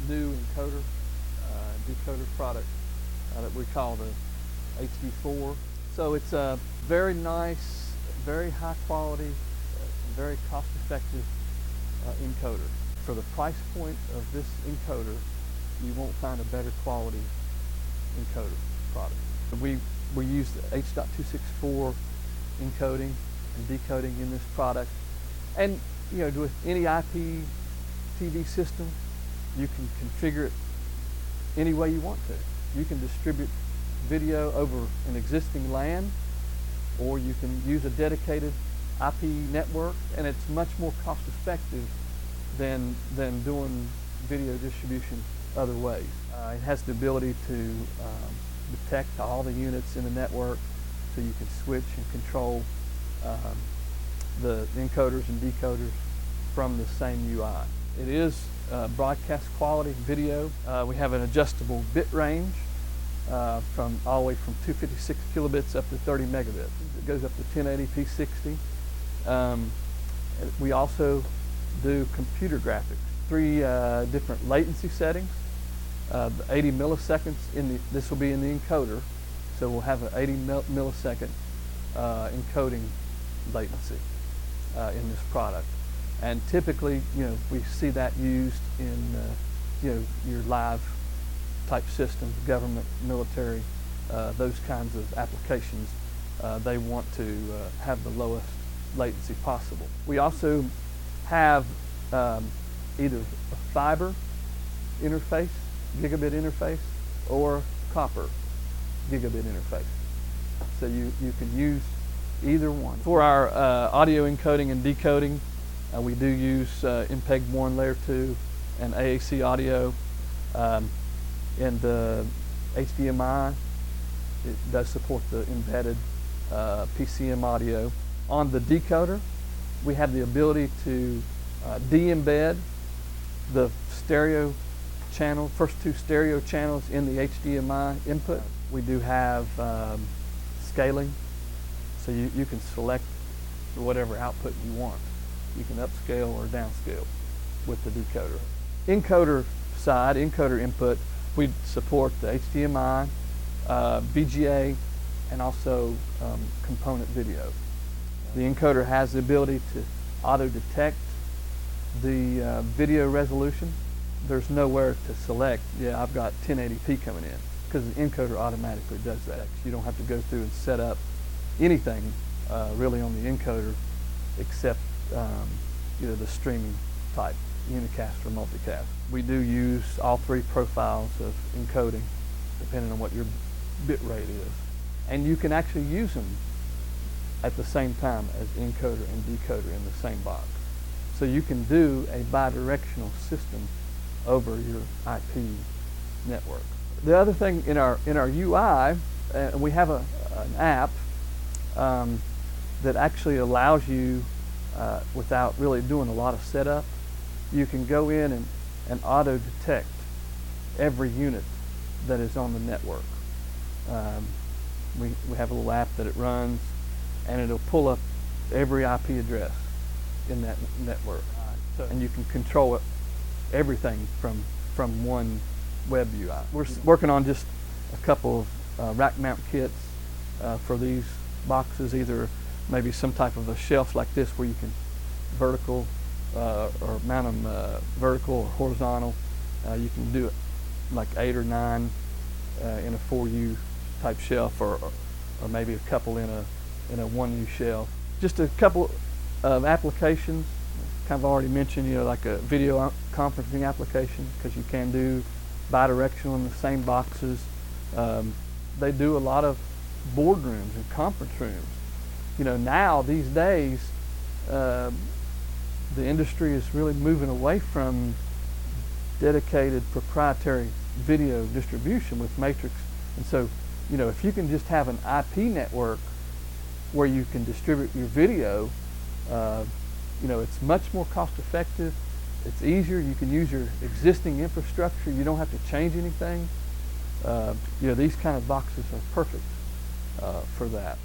new encoder, decoder product that we call the HD4. So it's a very nice, very high quality, very cost effective encoder. For the price point of this encoder, you won't find a better quality encoder product. We use the H.264 encoding and decoding in this product. And with any IPTV system, you can configure it any way you want to. You can distribute video over an existing LAN, or you can use a dedicated IP network, and it's much more cost effective than doing video distribution other ways. It has the ability to detect all the units in the network, so you can switch and control the encoders and decoders from the same UI. It is broadcast quality video. We have an adjustable bit range from all the way from 256 kilobits up to 30 megabits. It goes up to 1080p 60. We also do computer graphics. 3 different latency settings. 80 milliseconds this will be in the encoder, so we'll have an 80 millisecond encoding latency in this product. And typically, we see that used in your live type systems, government, military, those kinds of applications. They want to have the lowest latency possible. We also have either a fiber interface, gigabit interface, or copper gigabit interface. So you can use either one. For our audio encoding and decoding, we do use MPEG-1 layer 2 and AAC audio. And the HDMI, it does support the embedded PCM audio. On the decoder, we have the ability to de-embed the stereo channel, first 2 stereo channels in the HDMI input. We do have scaling, so you can select whatever output you want. You can upscale or downscale with the decoder. Encoder side, encoder input, we support the HDMI, VGA, and also component video. The encoder has the ability to auto-detect the video resolution. There's nowhere to select, I've got 1080p coming in, because the encoder automatically does that. You don't have to go through and set up anything really on the encoder except the streaming type, unicast or multicast. We do use all 3 profiles of encoding depending on what your bit rate is. And you can actually use them at the same time as encoder and decoder in the same box. So you can do a bidirectional system over your IP network. The other thing in our UI, we have an app that actually allows you, without really doing a lot of setup, you can go in and auto-detect every unit that is on the network. We have a little app that it runs, and it'll pull up every IP address in that network. And you can control everything from one web UI. We're working on just a couple of rack mount kits for these boxes, either maybe some type of a shelf like this where you can vertical or mount them vertical or horizontal. You can do it like 8 or 9 in a 4U type shelf, or maybe a couple in a 1U shelf. Just a couple of applications. Kind of already mentioned, like a video conferencing application, because you can do bidirectional in the same boxes. They do a lot of boardrooms and conference rooms. Now these days, the industry is really moving away from dedicated proprietary video distribution with matrix. And so, if you can just have an IP network where you can distribute your video, it's much more cost effective. It's easier. You can use your existing infrastructure. You don't have to change anything. These kind of boxes are perfect for that.